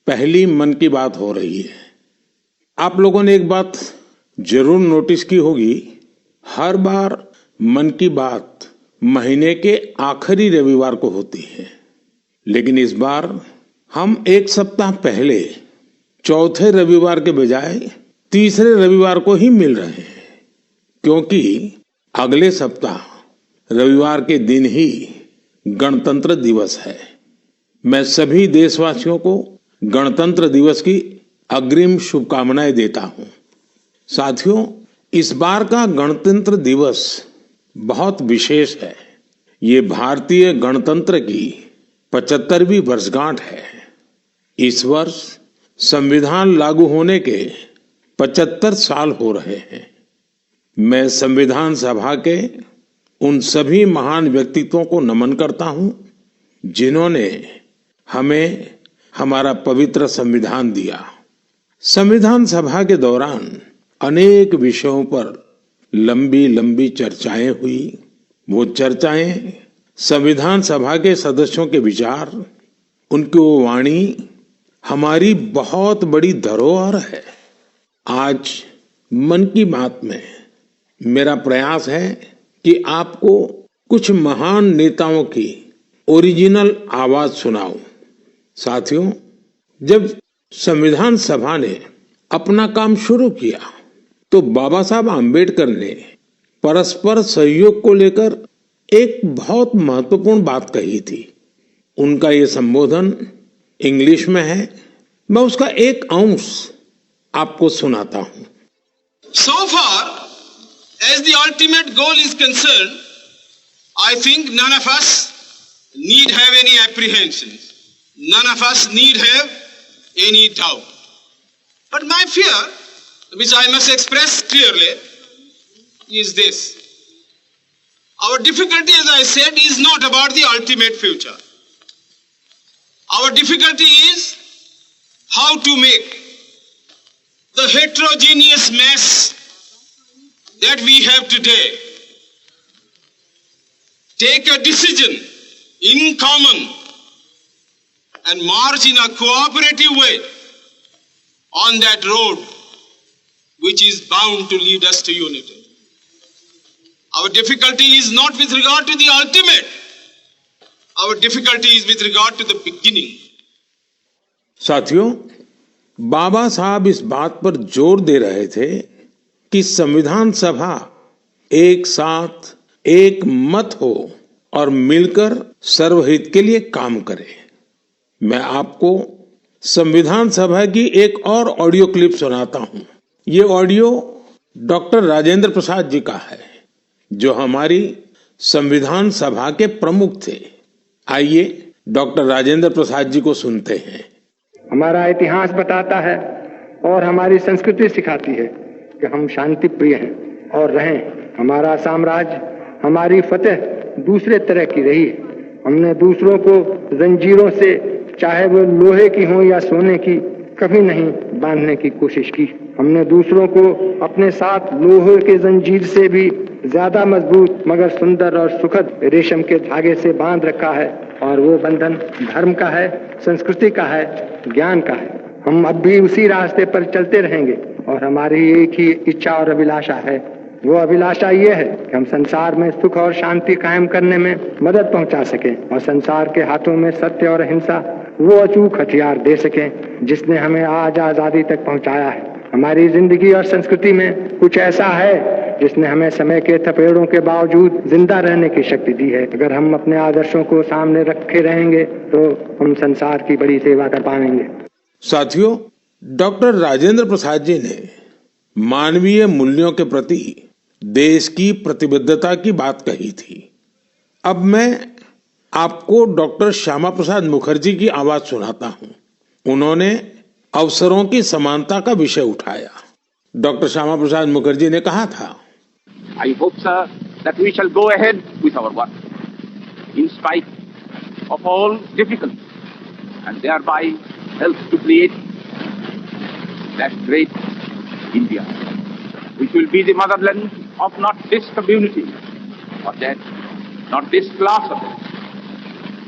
पहली मन की बात हो रही है। आप लोगों ने एक बात जरूर नोटिस की होगी, हर बार मन की बात महीने के आखिरी रविवार को होती है, लेकिन इस बार हम एक सप्ताह पहले चौथे रविवार के बजाय तीसरे रविवार को ही मिल रहे हैं, क्योंकि अगले सप्ताह रविवार के दिन ही गणतंत्र दिवस है। मैं सभी देशवासियों को गणतंत्र दिवस की अग्रिम शुभकामनाएं देता हूं। साथियों, इस बार का गणतंत्र दिवस बहुत विशेष है। ये भारतीय गणतंत्र की 75वीं वर्षगांठ है। इस वर्ष संविधान लागू होने के 75 साल हो रहे हैं। मैं संविधान सभा के उन सभी महान व्यक्तित्वों को नमन करता हूं जिन्होंने हमें हमारा पवित्र संविधान दिया। संविधान सभा के दौरान अनेक विषयों पर लंबी लंबी चर्चाएं हुई। वो चर्चाएं संविधान सभा के सदस्यों के विचार, उनकी वो वाणी हमारी बहुत बड़ी धरोहर है। आज मन की बात में मेरा प्रयास है कि आपको कुछ महान नेताओं की ओरिजिनल आवाज सुनाऊं। साथियों, जब संविधान सभा ने अपना काम शुरू किया तो बाबा साहब आम्बेडकर ने परस्पर सहयोग को लेकर एक बहुत महत्वपूर्ण बात कही थी। उनका ये संबोधन इंग्लिश में है, मैं उसका एक अंश आपको सुनाता हूं। So far as the ultimate goal is concerned, I think none of us need have any apprehensions. None of us need have any doubt. But my fear, which I must express clearly, is this. Our difficulty, as I said, is not about the ultimate future. Our difficulty is how to make the heterogeneous mess that we have today take a decision in common and march in a cooperative way on that road which is bound to lead us to unity. Our difficulty is not with regard to the ultimate. Our difficulty is with regard to the beginning. साथियों, बाबा साहब इस बात पर जोर दे रहे थे कि संविधान सभा एक साथ एक मत हो और मिलकर सर्वहित के लिए काम करे। मैं आपको संविधान सभा की एक और ऑडियो क्लिप सुनाता हूं। ये ऑडियो डॉक्टर राजेंद्र प्रसाद जी का है, जो हमारी संविधान सभा के प्रमुख थे। आइए डॉक्टर राजेंद्र प्रसाद जी को सुनते हैं। हमारा इतिहास बताता है और हमारी संस्कृति सिखाती है कि हम शांति प्रिय हैं और रहें। हमारा साम्राज्य, हमारी फतेह दूसरे तरह की रही है। हमने दूसरों को जंजीरों से, चाहे वो लोहे की हो या सोने की, कभी नहीं बांधने की कोशिश की। हमने दूसरों को अपने साथ लोहे के जंजीर से भी ज्यादा मजबूत मगर सुंदर और सुखद रेशम के धागे से बांध रखा है, और वो बंधन धर्म का है, संस्कृति का है, ज्ञान का है। हम अब भी उसी रास्ते पर चलते रहेंगे और हमारी एक ही इच्छा और अभिलाषा है। वो अभिलाषा ये है कि हम संसार में सुख और शांति कायम करने में मदद पहुंचा सकें और संसार के हाथों में सत्य और अहिंसा वो अचूक हथियार दे सकें जिसने हमें आज आजादी तक पहुंचाया है। हमारी जिंदगी और संस्कृति में कुछ ऐसा है जिसने हमें समय के थपेड़ों के बावजूद जिंदा रहने की शक्ति दी है। अगर हम अपने आदर्शों को सामने रखे रहेंगे तो हम संसार की बड़ी सेवा कर पाएंगे। साथियों, डॉक्टर राजेंद्र प्रसाद जी ने मानवीय मूल्यों के प्रति देश की प्रतिबद्धता की बात कही थी। अब मैं आपको डॉक्टर श्यामा प्रसाद मुखर्जी की आवाज सुनाता हूं। उन्होंने अवसरों की समानता का विषय उठाया। डॉक्टर श्यामा प्रसाद मुखर्जी ने कहा था, I hope, sir, that we shall go ahead with our work in spite of all difficulties and thereby help to create that great India, which will be the motherland of not this community or that, not this class of it,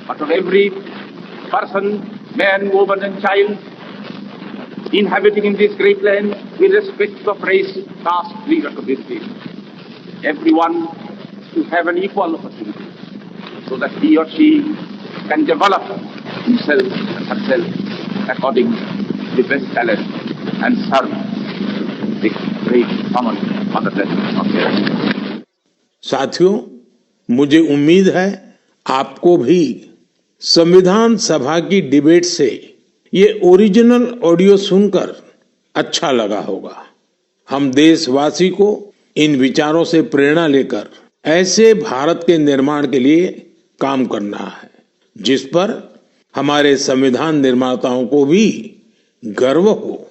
but of every person, man, woman and child inhabiting in this great land, irrespective of race, caste, creed, or community. Everyone to have an equal opportunity so that he or she can develop himself and herself according to the best talent and serve the great common motherland of their. साथियों, मुझे उम्मीद है आपको भी संविधान सभा की debate से ये ओरिजिनल ऑडियो सुनकर अच्छा लगा होगा। हम देशवासी को इन विचारों से प्रेरणा लेकर ऐसे भारत के निर्माण के लिए काम करना है जिस पर हमारे संविधान निर्माताओं को भी गर्व हो।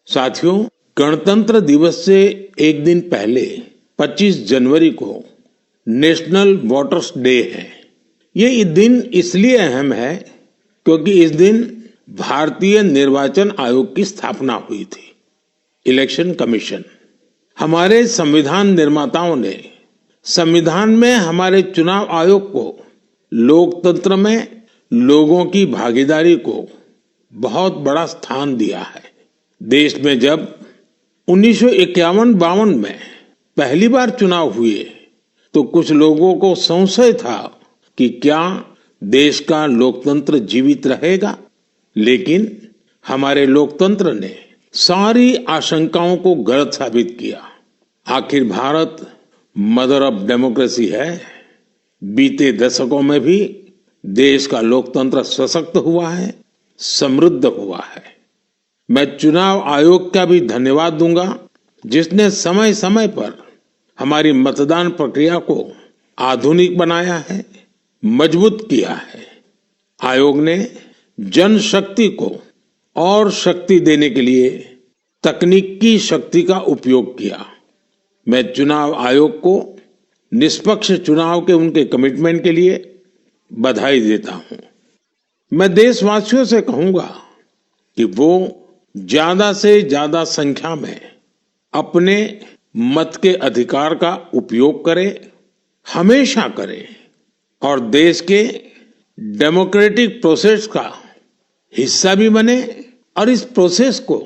साथियों, गणतंत्र दिवस से एक दिन पहले 25 जनवरी को नेशनल वोटर्स डे है। ये दिन इसलिए अहम है क्योंकि इस दिन भारतीय निर्वाचन आयोग की स्थापना हुई थी। Election commission. हमारे संविधान निर्माताओं ने संविधान में हमारे चुनाव आयोग को लोकतंत्र में लोगों की भागीदारी को बहुत बड़ा स्थान दिया है। देश में जब 1951-52 में पहली बार चुनाव हुए तो कुछ लोगों को संशय था कि क्या देश का लोकतंत्र जीवित रहेगा, लेकिन हमारे लोकतंत्र ने सारी आशंकाओं को गलत साबित किया। आखिर भारत मदर ऑफ डेमोक्रेसी है। बीते दशकों में भी देश का लोकतंत्र सशक्त हुआ है, समृद्ध हुआ है। मैं चुनाव आयोग का भी धन्यवाद दूंगा जिसने समय समय पर हमारी मतदान प्रक्रिया को आधुनिक बनाया है, मजबूत किया है। आयोग ने जनशक्ति को और शक्ति देने के लिए तकनीकी शक्ति का उपयोग किया। मैं चुनाव आयोग को निष्पक्ष चुनाव के उनके कमिटमेंट के लिए बधाई देता हूं। मैं देशवासियों से कहूंगा कि वो ज्यादा से ज्यादा संख्या में अपने मत के अधिकार का उपयोग करें, हमेशा करें और देश के डेमोक्रेटिक प्रोसेस का हिस्सा भी बने और इस प्रोसेस को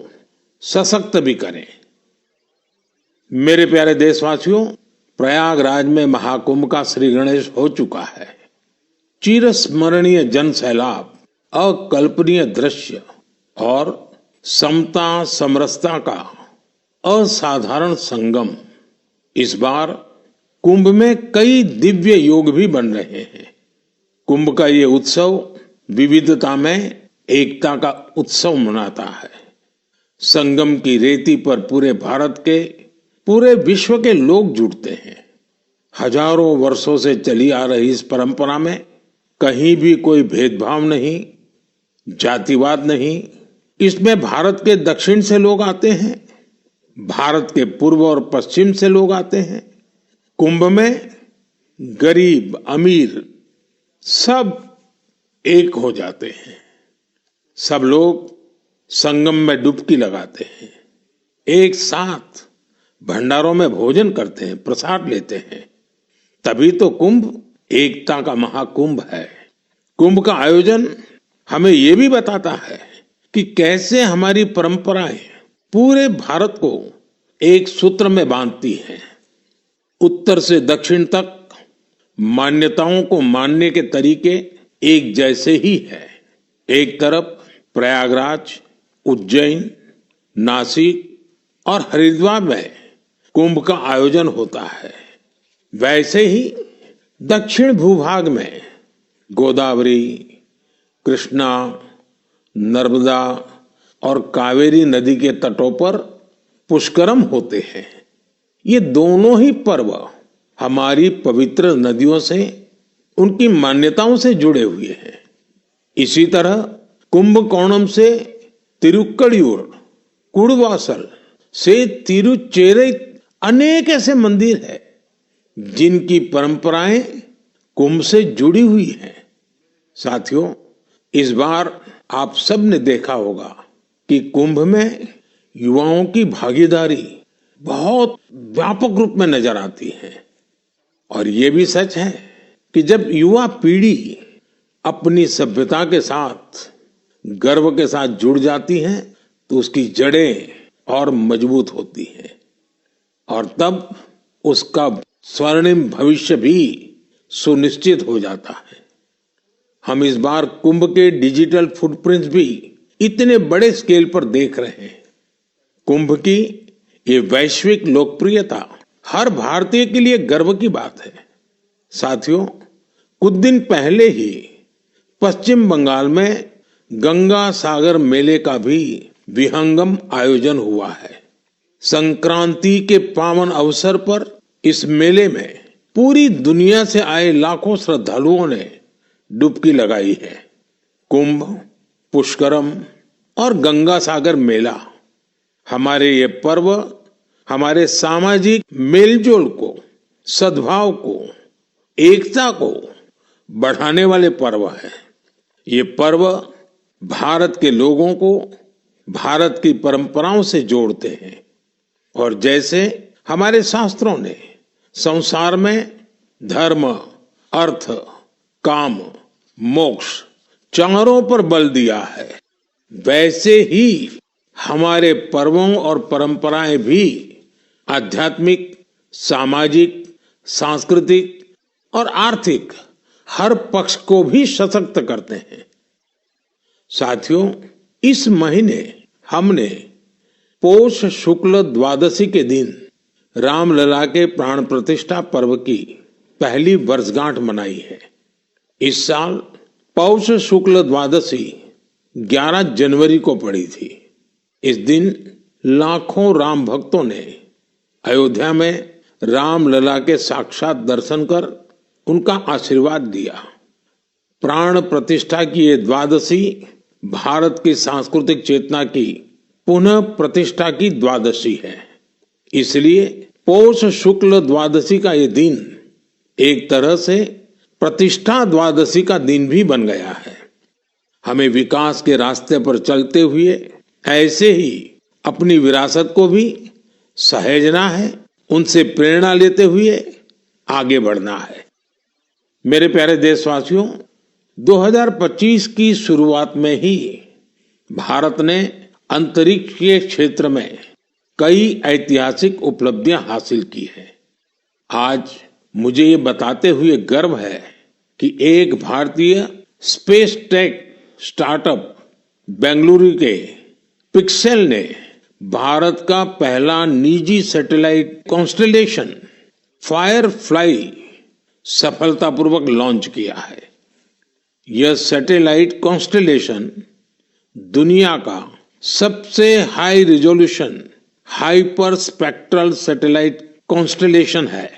सशक्त भी करें। मेरे प्यारे देशवासियों, प्रयागराज में महाकुंभ का श्री गणेश हो चुका है। चिरस्मरणीय जन सैलाब, अकल्पनीय दृश्य और समता समरसता का असाधारण संगम। इस बार कुंभ में कई दिव्य योग भी बन रहे हैं। कुंभ का ये उत्सव विविधता में एकता का उत्सव मनाता है। संगम की रेती पर पूरे भारत के, पूरे विश्व के लोग जुड़ते हैं। हजारों वर्षों से चली आ रही इस परंपरा में कहीं भी कोई भेदभाव नहीं, जातिवाद नहीं। इसमें भारत के दक्षिण से लोग आते हैं, भारत के पूर्व और पश्चिम से लोग आते हैं। कुंभ में गरीब अमीर सब एक हो जाते हैं। सब लोग संगम में डुबकी लगाते हैं, एक साथ भंडारों में भोजन करते हैं, प्रसाद लेते हैं। तभी तो कुंभ एकता का महाकुंभ है। कुंभ का आयोजन हमें ये भी बताता है कि कैसे हमारी परंपराएं पूरे भारत को एक सूत्र में बांधती हैं। उत्तर से दक्षिण तक मान्यताओं को मानने के तरीके एक जैसे ही है। एक तरफ प्रयागराज, उज्जैन, नासिक और हरिद्वार में कुंभ का आयोजन होता है, वैसे ही दक्षिण भूभाग में गोदावरी, कृष्णा, नर्मदा और कावेरी नदी के तटों पर पुष्करम होते हैं। ये दोनों ही पर्व हमारी पवित्र नदियों से, उनकी मान्यताओं से जुड़े हुए हैं। इसी तरह कुंभकोणम से तिरुक्कड़ियूर, कुड़वासल से तिरुचेरै अनेक ऐसे मंदिर हैं जिनकी परंपराएं कुंभ से जुड़ी हुई हैं। साथियों, इस बार आप सब ने देखा होगा कि कुंभ में युवाओं की भागीदारी बहुत व्यापक रूप में नजर आती है। और ये भी सच है कि जब युवा पीढ़ी अपनी सभ्यता के साथ गर्व के साथ जुड़ जाती है तो तो उसकी जड़ें और मजबूत होती हैं और तब उसका स्वर्णिम भविष्य भी सुनिश्चित हो जाता है। हम इस बार कुंभ के डिजिटल फुटप्रिंट्स भी इतने बड़े स्केल पर देख रहे हैं। कुंभ की ये वैश्विक लोकप्रियता हर भारतीय के लिए गर्व की बात है। साथियों, कुछ दिन पहले ही पश्चिम बंगाल में गंगा सागर मेले का भी विहंगम आयोजन हुआ है। संक्रांति के पावन अवसर पर इस मेले में पूरी दुनिया से आए लाखों श्रद्धालुओं ने डुबकी लगाई है। कुंभ, पुष्करम और गंगा सागर मेला हमारे ये पर्व हमारे सामाजिक मेलजोल को, सद्भाव को, एकता को बढ़ाने वाले पर्व है। ये पर्व भारत के लोगों को भारत की परंपराओं से जोड़ते हैं और जैसे हमारे शास्त्रों ने संसार में धर्म, अर्थ, काम, मोक्ष चारों पर बल दिया है, वैसे ही हमारे पर्वों और परंपराएं भी आध्यात्मिक, सामाजिक, सांस्कृतिक और आर्थिक हर पक्ष को भी सशक्त करते हैं। साथियों, इस महीने हमने पौष शुक्ल द्वादशी के दिन रामलला के प्राण प्रतिष्ठा पर्व की पहली वर्षगांठ मनाई है। इस साल पौष शुक्ल द्वादशी 11 जनवरी को पड़ी थी। इस दिन लाखों राम भक्तों ने अयोध्या में रामलला के साक्षात दर्शन कर उनका आशीर्वाद लिया। प्राण प्रतिष्ठा की ये द्वादशी भारत की सांस्कृतिक चेतना की पुनः प्रतिष्ठा की द्वादशी है। इसलिए पौष शुक्ल द्वादशी का ये दिन एक तरह से प्रतिष्ठा द्वादशी का दिन भी बन गया है। हमें विकास के रास्ते पर चलते हुए ऐसे ही अपनी विरासत को भी सहेजना है, उनसे प्रेरणा लेते हुए आगे बढ़ना है। मेरे प्यारे देशवासियों, 2025 की शुरुआत में ही भारत ने अंतरिक्ष के क्षेत्र में कई ऐतिहासिक उपलब्धियां हासिल की हैं। आज मुझे ये बताते हुए गर्व है कि एक भारतीय स्पेस टेक स्टार्टअप बेंगलुरु के पिक्सेल ने भारत का पहला निजी सैटेलाइट कॉन्स्टेलेशन फायरफ्लाई सफलतापूर्वक लॉन्च किया है। यह सैटेलाइट कॉन्स्टेलेशन दुनिया का सबसे high resolution hyper spectral satellite constellation है।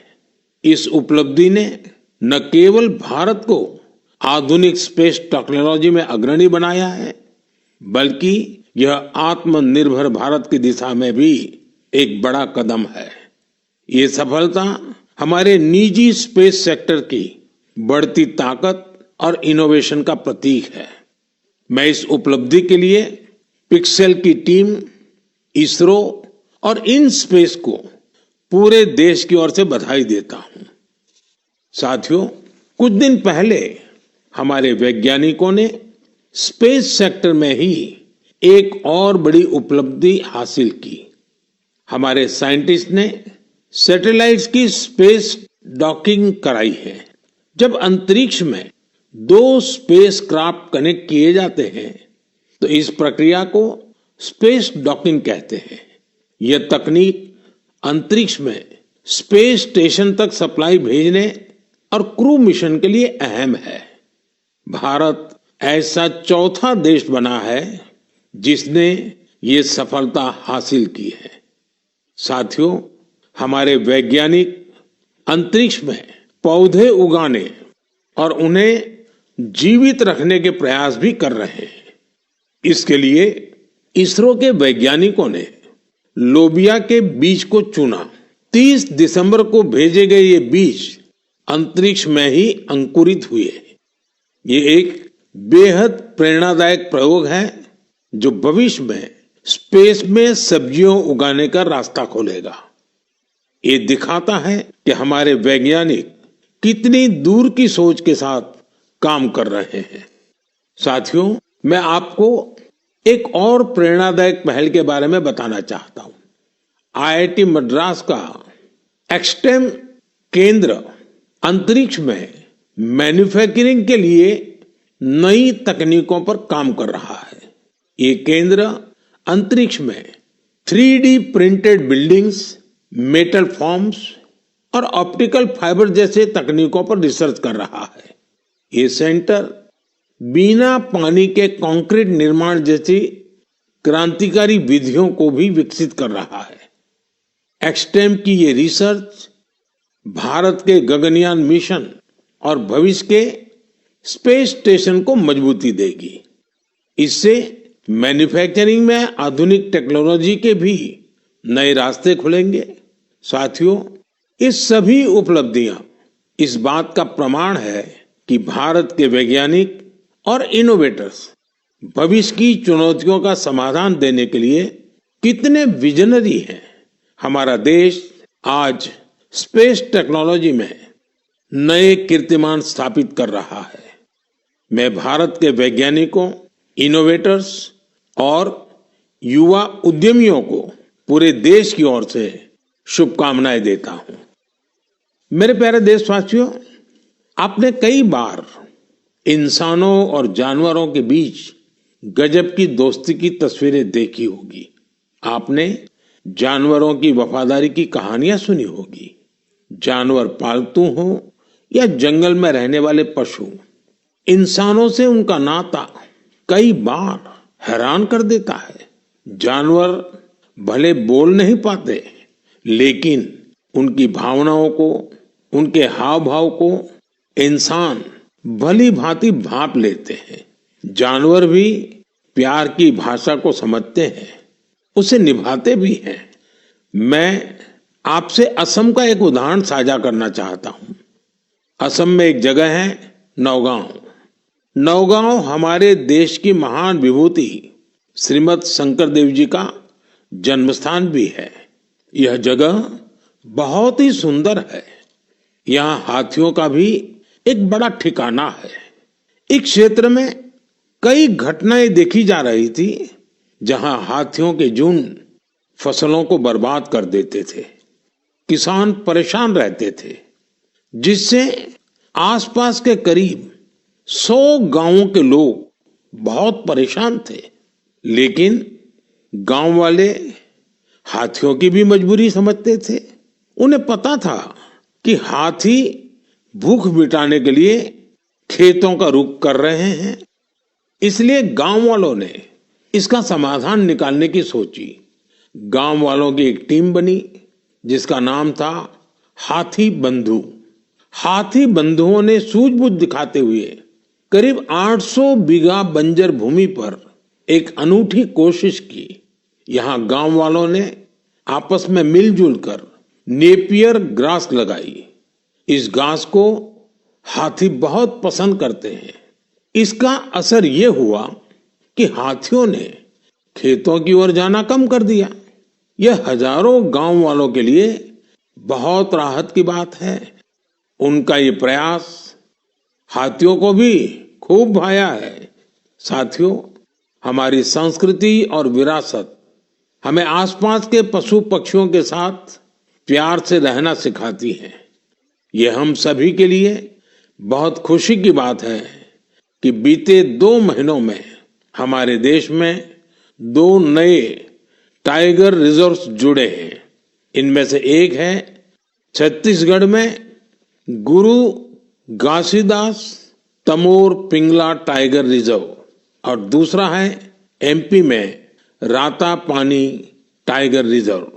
इस उपलब्धि ने न केवल भारत को आधुनिक स्पेस टेक्नोलॉजी में अग्रणी बनाया है, बल्कि यह आत्मनिर्भर भारत की दिशा में भी एक बड़ा कदम है। ये सफलता हमारे निजी स्पेस सेक्टर की बढ़ती ताकत और इनोवेशन का प्रतीक है। मैं इस उपलब्धि के लिए पिक्सेल की टीम, इसरो और इन स्पेस को पूरे देश की ओर से बधाई देता हूं। साथियों, कुछ दिन पहले हमारे वैज्ञानिकों ने स्पेस सेक्टर में ही एक और बड़ी उपलब्धि हासिल की। हमारे साइंटिस्ट ने सैटेलाइट्स की स्पेस डॉकिंग कराई है। जब अंतरिक्ष में 2 स्पेस क्राफ्ट कनेक्ट किए जाते हैं तो इस प्रक्रिया को स्पेस डॉकिंग कहते हैं। यह तकनीक अंतरिक्ष में स्पेस स्टेशन तक सप्लाई भेजने और क्रू मिशन के लिए अहम है। भारत ऐसा चौथा देश बना है जिसने ये सफलता हासिल की है। साथियों, हमारे वैज्ञानिक अंतरिक्ष में पौधे उगाने और उन्हें जीवित रखने के प्रयास भी कर रहे हैं। इसके लिए इसरो के वैज्ञानिकों ने लोबिया के बीज को चुना। 30 दिसंबर को भेजे गए ये बीज अंतरिक्ष में ही अंकुरित हुए। ये एक बेहद प्रेरणादायक प्रयोग है जो भविष्य में स्पेस में सब्जियों उगाने का रास्ता खोलेगा। ये दिखाता है कि हमारे वैज्ञानिक कितनी दूर की सोच के साथ काम कर रहे हैं। साथियों, मैं आपको एक और प्रेरणादायक पहल के बारे में बताना चाहता हूं। आईआईटी मद्रास का एक्सटेम केंद्र अंतरिक्ष में मैन्युफैक्चरिंग के लिए नई तकनीकों पर काम कर रहा है। ये केंद्र अंतरिक्ष में 3D printed buildings, metal forms और ऑप्टिकल फाइबर जैसे तकनीकों पर रिसर्च कर रहा है। ये सेंटर बिना पानी के कंक्रीट निर्माण जैसी क्रांतिकारी विधियों को भी विकसित कर रहा है। एक्सटेम की ये रिसर्च भारत के गगनयान मिशन और भविष्य के स्पेस स्टेशन को मजबूती देगी। इससे मैन्युफैक्चरिंग में आधुनिक टेक्नोलॉजी के भी नए रास्ते खुलेंगे। साथियों, ये सभी उपलब्धियां इस बात का प्रमाण है कि भारत के वैज्ञानिक और इनोवेटर्स भविष्य की चुनौतियों का समाधान देने के लिए कितने विजनरी हैं। हमारा देश आज स्पेस टेक्नोलॉजी में नए कीर्तिमान स्थापित कर रहा है। मैं भारत के वैज्ञानिकों, इनोवेटर्स और युवा उद्यमियों को पूरे देश की ओर से शुभकामनाएं देता हूं। मेरे प्यारे देशवासियों, आपने कई बार इंसानों और जानवरों के बीच गजब की दोस्ती की तस्वीरें देखी होगी। आपने जानवरों की वफादारी की कहानियां सुनी होगी। जानवर पालतू हो या जंगल में रहने वाले पशु, इंसानों से उनका नाता कई बार हैरान कर देता है। जानवर भले बोल नहीं पाते, लेकिन उनकी भावनाओं को, उनके हाव भाव को इंसान भली भांति भांप लेते हैं। जानवर भी प्यार की भाषा को समझते हैं, उसे निभाते भी हैं। मैं आपसे असम का एक उदाहरण साझा करना चाहता हूं। असम में एक जगह है नौगांव। नौगांव हमारे देश की महान विभूति श्रीमद शंकर देव जी का जन्म स्थान भी है। यह जगह बहुत ही सुंदर है। यहाँ हाथियों का भी एक बड़ा ठिकाना है। इस क्षेत्र में कई घटनाएं देखी जा रही थी जहां हाथियों के झुंड फसलों को बर्बाद कर देते थे। किसान परेशान रहते थे, जिससे आसपास के करीब 100 गांवों के लोग बहुत परेशान थे। लेकिन गांव वाले हाथियों की भी मजबूरी समझते थे। उन्हें पता था कि हाथी भूख मिटाने के लिए खेतों का रुख कर रहे हैं, इसलिए गांव वालों ने इसका समाधान निकालने की सोची। गांव वालों की एक टीम बनी जिसका नाम था हाथी बंधु। हाथी बंधुओं ने सूझबूझ दिखाते हुए करीब 800 बीघा बंजर भूमि पर एक अनूठी कोशिश की। यहाँ गांव वालों ने आपस में मिलजुल कर नेपियर ग्रास लगाई। इस घास को हाथी बहुत पसंद करते हैं। इसका असर ये हुआ कि हाथियों ने खेतों की ओर जाना कम कर दिया। यह हजारों गांव वालों के लिए बहुत राहत की बात है। उनका ये प्रयास हाथियों को भी खूब भाया है। साथियों, हमारी संस्कृति और विरासत हमें आसपास के पशु पक्षियों के साथ प्यार से रहना सिखाती है। ये हम सभी के लिए बहुत खुशी की बात है कि बीते 2 महीनों में हमारे देश में 2 नए टाइगर रिजर्व्स जुड़े हैं। इनमें से एक है छत्तीसगढ़ में गुरु घासीदास तमोर पिंगला टाइगर रिजर्व और दूसरा है एमपी में राता पानी टाइगर रिजर्व।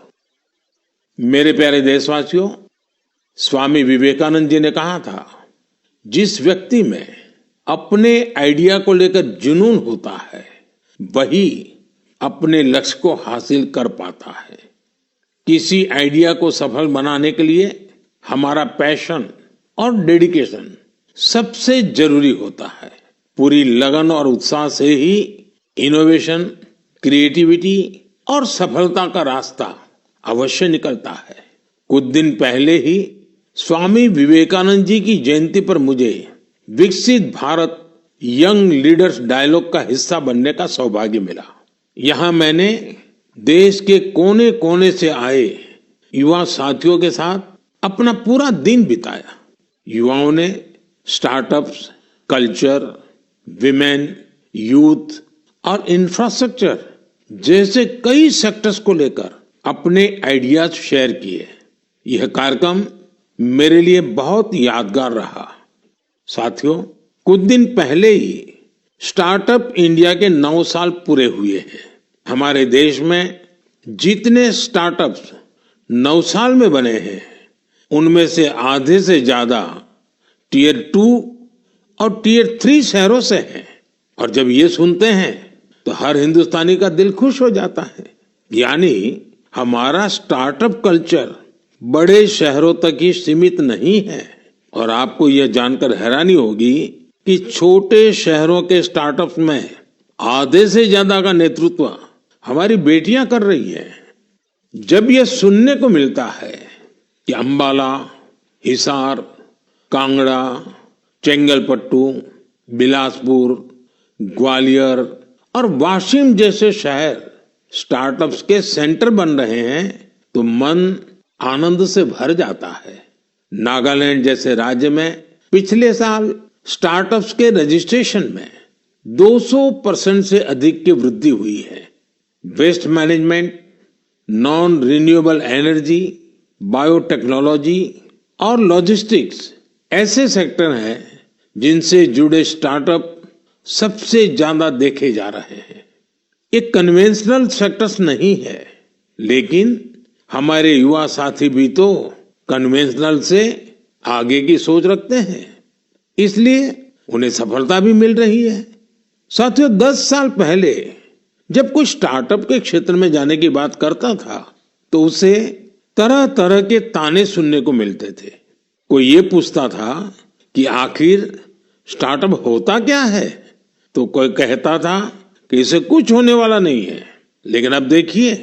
मेरे प्यारे देशवासियों, स्वामी विवेकानंद जी ने कहा था, जिस व्यक्ति में अपने आइडिया को लेकर जुनून होता है वही अपने लक्ष्य को हासिल कर पाता है। किसी आइडिया को सफल बनाने के लिए हमारा पैशन और डेडिकेशन सबसे जरूरी होता है। पूरी लगन और उत्साह से ही इनोवेशन, क्रिएटिविटी और सफलता का रास्ता अवश्य निकलता है। कुछ दिन पहले ही स्वामी विवेकानंद जी की जयंती पर मुझे विकसित भारत यंग लीडर्स डायलॉग का हिस्सा बनने का सौभाग्य मिला। यहाँ मैंने देश के कोने कोने से आए युवा साथियों के साथ अपना पूरा दिन बिताया। युवाओं ने स्टार्टअप्स, कल्चर, विमेन, यूथ और इंफ्रास्ट्रक्चर जैसे कई सेक्टर्स को लेकर अपने आइडियाज शेयर किए। यह कार्यक्रम मेरे लिए बहुत यादगार रहा। साथियों, कुछ दिन पहले ही स्टार्टअप इंडिया के 9 साल पूरे हुए हैं। हमारे देश में जितने स्टार्टअप्स 9 साल में बने हैं, उनमें से आधे से ज्यादा टियर 2 और टियर 3 शहरों से हैं। और जब ये सुनते हैं तो हर हिंदुस्तानी का दिल खुश हो जाता है। यानी हमारा स्टार्टअप कल्चर बड़े शहरों तक ही सीमित नहीं है। और आपको यह जानकर हैरानी होगी कि छोटे शहरों के स्टार्टअप्स में आधे से ज्यादा का नेतृत्व हमारी बेटियां कर रही है। जब यह सुनने को मिलता है कि अंबाला, हिसार, कांगड़ा, चेंगलपट्टू, बिलासपुर, ग्वालियर और वाशिम जैसे शहर स्टार्टअप्स के सेंटर बन रहे हैं तो मन आनंद से भर जाता है। नागालैंड जैसे राज्य में पिछले साल स्टार्टअप्स के रजिस्ट्रेशन में 200% से अधिक की वृद्धि हुई है। Waste management, non renewable energy, biotechnology और लॉजिस्टिक्स ऐसे सेक्टर हैं जिनसे जुड़े स्टार्टअप सबसे ज्यादा देखे जा रहे हैं। ये कन्वेंशनल सेक्टर्स नहीं है, लेकिन हमारे युवा साथी भी तो कन्वेंशनल से आगे की सोच रखते हैं, इसलिए उन्हें सफलता भी मिल रही है। साथियों, 10 साल पहले जब कोई स्टार्टअप के क्षेत्र में जाने की बात करता था तो उसे तरह तरह के ताने सुनने को मिलते थे। कोई ये पूछता था कि आखिर स्टार्टअप होता क्या है, तो कोई कहता था कि इसे कुछ होने वाला नहीं है। लेकिन अब देखिए,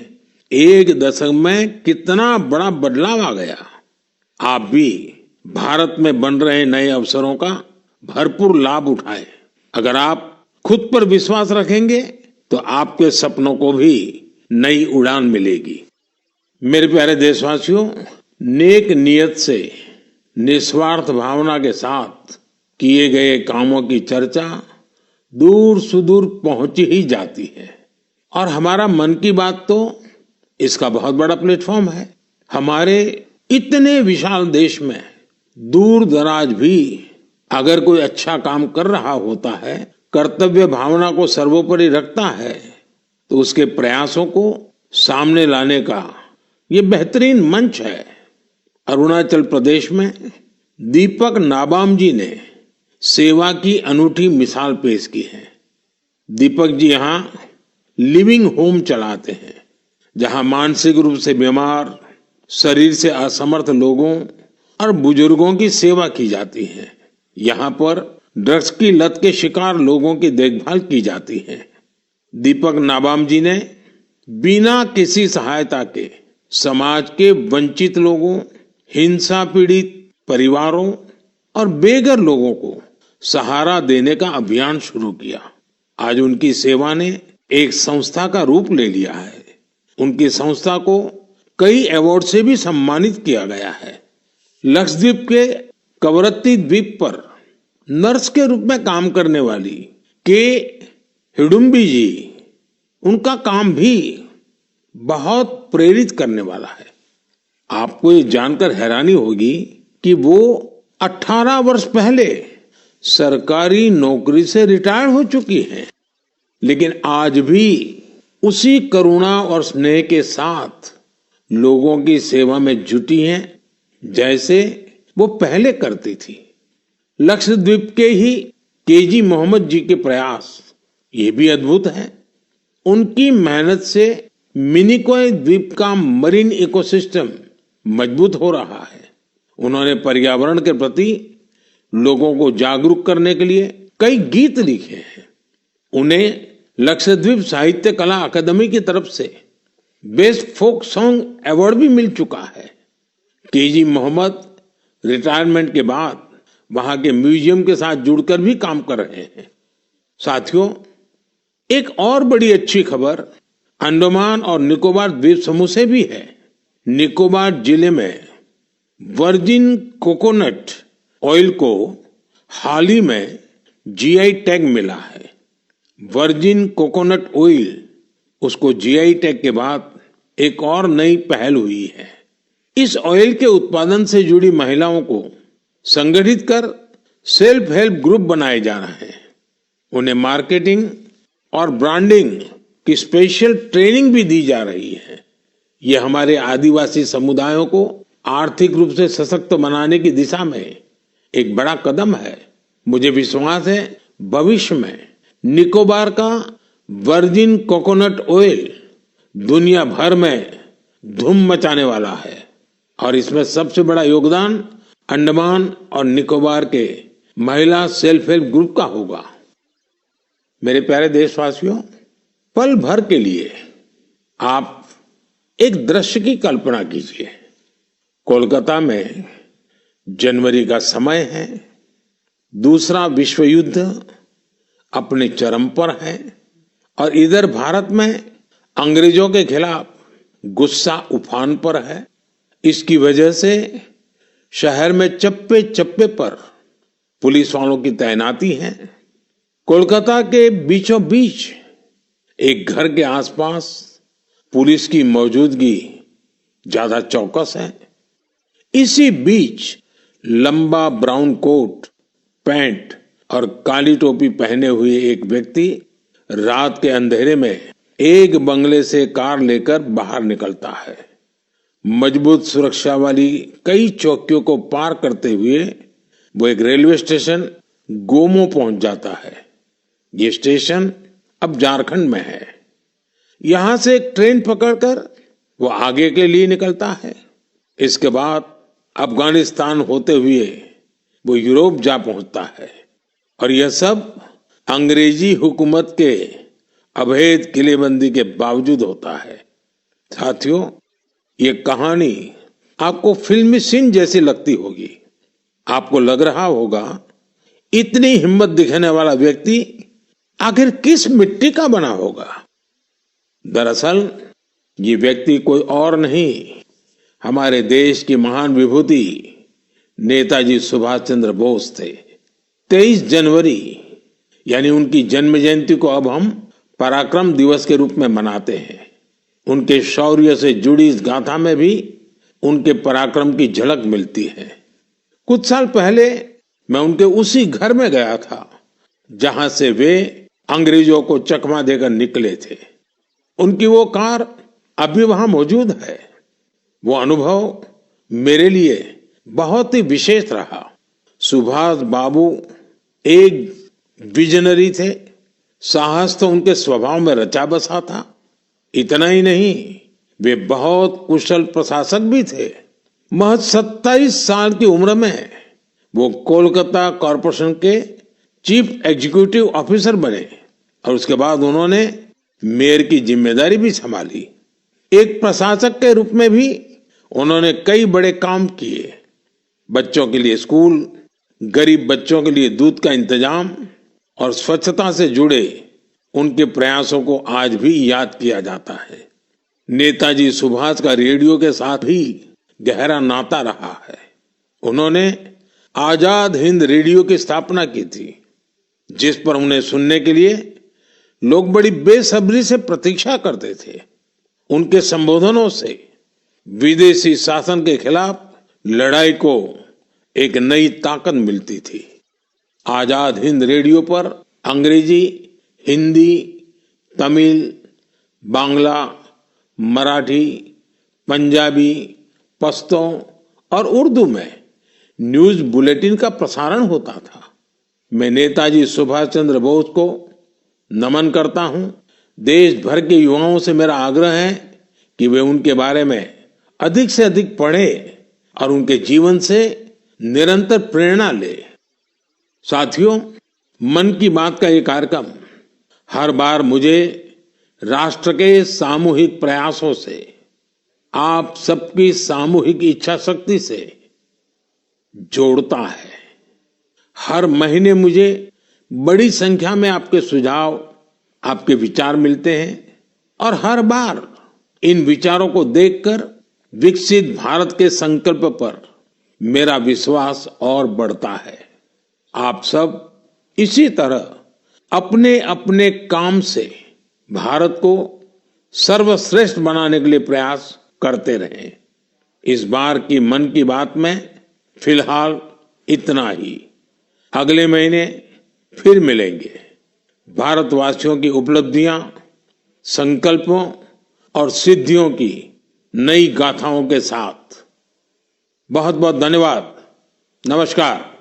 1 दशक में कितना बड़ा बदलाव आ गया। आप भी भारत में बन रहे नए अवसरों का भरपूर लाभ उठाएं। अगर आप खुद पर विश्वास रखेंगे तो आपके सपनों को भी नई उड़ान मिलेगी। मेरे प्यारे देशवासियों, नेक नियत से निस्वार्थ भावना के साथ किए गए कामों की चर्चा दूर सुदूर पहुंच ही जाती है। और हमारा मन की बात तो इसका बहुत बड़ा प्लेटफॉर्म है। हमारे इतने विशाल देश में दूर दराज भी अगर कोई अच्छा काम कर रहा होता है, कर्तव्य भावना को सर्वोपरि रखता है, तो उसके प्रयासों को सामने लाने का ये बेहतरीन मंच है। अरुणाचल प्रदेश में दीपक नाबाम जी ने सेवा की अनूठी मिसाल पेश की है। दीपक जी यहाँ लिविंग होम चलाते हैं, जहाँ मानसिक रूप से बीमार, शरीर से असमर्थ लोगों और बुजुर्गों की सेवा की जाती है। यहाँ पर ड्रग्स की लत के शिकार लोगों की देखभाल की जाती है। दीपक नाबाम जी ने बिना किसी सहायता के समाज के वंचित लोगों, हिंसा पीड़ित परिवारों और बेघर लोगों को सहारा देने का अभियान शुरू किया। आज उनकी सेवा ने एक संस्था का रूप ले लिया है। उनकी संस्था को कई अवार्ड से भी सम्मानित किया गया है। लक्षद्वीप के कवरत्ती द्वीप पर नर्स के रूप में काम करने वाली के हिडुम्बी जी, उनका काम भी बहुत प्रेरित करने वाला है। आपको ये जानकर हैरानी होगी कि वो 18 वर्ष पहले सरकारी नौकरी से रिटायर हो चुकी हैं, लेकिन आज भी उसी करुणा और स्नेह के साथ लोगों की सेवा में जुटी हैं जैसे वो पहले करती थी। लक्षद्वीप के ही केजी मोहम्मद जी के प्रयास ये भी अद्भुत है। उनकी मेहनत से मिनिकॉय द्वीप का मरीन इकोसिस्टम मजबूत हो रहा है। उन्होंने पर्यावरण के प्रति लोगों को जागरूक करने के लिए कई गीत लिखे हैं। उन्हें लक्षद्वीप साहित्य कला अकादमी की तरफ से बेस्ट फोक सॉन्ग अवार्ड भी मिल चुका है। केजी मोहम्मद रिटायरमेंट के बाद वहां के म्यूजियम के साथ जुड़कर भी काम कर रहे हैं। साथियों, एक और बड़ी अच्छी खबर अंडमान और निकोबार द्वीप समूह से भी है। निकोबार जिले में वर्जिन कोकोनट ऑयल को हाल ही में जीआई टैग मिला है। वर्जिन कोकोनट ऑयल, उसको जीआई टैग के बाद एक और नई पहल हुई है। इस ऑयल के उत्पादन से जुड़ी महिलाओं को संगठित कर सेल्फ हेल्प ग्रुप बनाए जा रहे हैं। उन्हें मार्केटिंग और ब्रांडिंग की स्पेशल ट्रेनिंग भी दी जा रही है। ये हमारे आदिवासी समुदायों को आर्थिक रूप से सशक्त बनाने की दिशा में एक बड़ा कदम है। मुझे विश्वास है भविष्य में निकोबार का वर्जिन कोकोनट ऑयल दुनिया भर में धूम मचाने वाला है और इसमें सबसे बड़ा योगदान अंडमान और निकोबार के महिला सेल्फ हेल्प ग्रुप का होगा। मेरे प्यारे देशवासियों, पल भर के लिए आप एक दृश्य की कल्पना कीजिए। कोलकाता में जनवरी का समय है, दूसरा विश्व युद्ध अपने चरम पर है और इधर भारत में अंग्रेजों के खिलाफ गुस्सा उफान पर है। इसकी वजह से शहर में चप्पे चप्पे पर पुलिस वालों की तैनाती है। कोलकाता के बीचों बीच एक घर के आसपास पुलिस की मौजूदगी ज्यादा चौकस है। इसी बीच लंबा ब्राउन कोट, पैंट और काली टोपी पहने हुए एक व्यक्ति रात के अंधेरे में एक बंगले से कार लेकर बाहर निकलता है। मजबूत सुरक्षा वाली कई चौकियों को पार करते हुए वो एक रेलवे स्टेशन गोमो पहुंच जाता है। ये स्टेशन अब झारखंड में है। यहां से एक ट्रेन पकड़कर वो आगे के लिए निकलता है। इसके बाद अफगानिस्तान होते हुए वो यूरोप जा पहुंचता है और यह सब अंग्रेजी हुकूमत के अवैध किलेबंदी के बावजूद होता है। साथियों, ये कहानी आपको फिल्मी सीन जैसी लगती होगी। आपको लग रहा होगा इतनी हिम्मत दिखाने वाला व्यक्ति आखिर किस मिट्टी का बना होगा। दरअसल ये व्यक्ति कोई और नहीं, हमारे देश की महान विभूति नेताजी सुभाष चंद्र बोस थे। 23 जनवरी यानी उनकी जन्म जयंती को अब हम पराक्रम दिवस के रूप में मनाते हैं। उनके शौर्य से जुड़ी इस गाथा में भी उनके पराक्रम की झलक मिलती है। कुछ साल पहले मैं उनके उसी घर में गया था जहां से वे अंग्रेजों को चकमा देकर निकले थे। उनकी वो कार अभी वहां मौजूद है। वो अनुभव मेरे लिए बहुत ही विशेष रहा। सुभाष बाबू एक विजनरी थे। साहस तो उनके स्वभाव में रचा बसा था। इतना ही नहीं, वे बहुत कुशल प्रशासक भी थे। महज 27 साल की उम्र में वो कोलकाता कॉरपोरेशन के चीफ एग्जीक्यूटिव ऑफिसर बने और उसके बाद उन्होंने मेयर की जिम्मेदारी भी संभाली। एक प्रशासक के रूप में भी उन्होंने कई बड़े काम किए। बच्चों के लिए स्कूल, गरीब बच्चों के लिए दूध का इंतजाम और स्वच्छता से जुड़े उनके प्रयासों को आज भी याद किया जाता है। नेताजी सुभाष का रेडियो के साथ भी गहरा नाता रहा है। उन्होंने आजाद हिंद रेडियो की स्थापना की थी, जिस पर उन्हें सुनने के लिए लोग बड़ी बेसब्री से प्रतीक्षा करते थे। उनके संबोधनों से विदेशी शासन के खिलाफ लड़ाई को एक नई ताकत मिलती थी। आजाद हिंद रेडियो पर अंग्रेजी, हिंदी, तमिल, बांग्ला, मराठी, पंजाबी, पश्तो और उर्दू में न्यूज बुलेटिन का प्रसारण होता था। मैं नेताजी सुभाष चंद्र बोस को नमन करता हूं। देश भर के युवाओं से मेरा आग्रह है कि वे उनके बारे में अधिक से अधिक पढ़ें और उनके जीवन से निरंतर प्रेरणा ले। साथियों, मन की बात का ये कार्यक्रम हर बार मुझे राष्ट्र के सामूहिक प्रयासों से, आप सबकी सामूहिक इच्छा शक्ति से जोड़ता है। हर महीने मुझे बड़ी संख्या में आपके सुझाव, आपके विचार मिलते हैं। और हर बार इन विचारों को देखकर विकसित भारत के संकल्प पर मेरा विश्वास और बढ़ता है। आप सब इसी तरह अपने अपने काम से भारत को सर्वश्रेष्ठ बनाने के लिए प्रयास करते रहें। इस बार की मन की बात में फिलहाल इतना ही। अगले महीने फिर मिलेंगे भारतवासियों की उपलब्धियां, संकल्पों और सिद्धियों की नई गाथाओं के साथ। बहुत बहुत धन्यवाद। नमस्कार।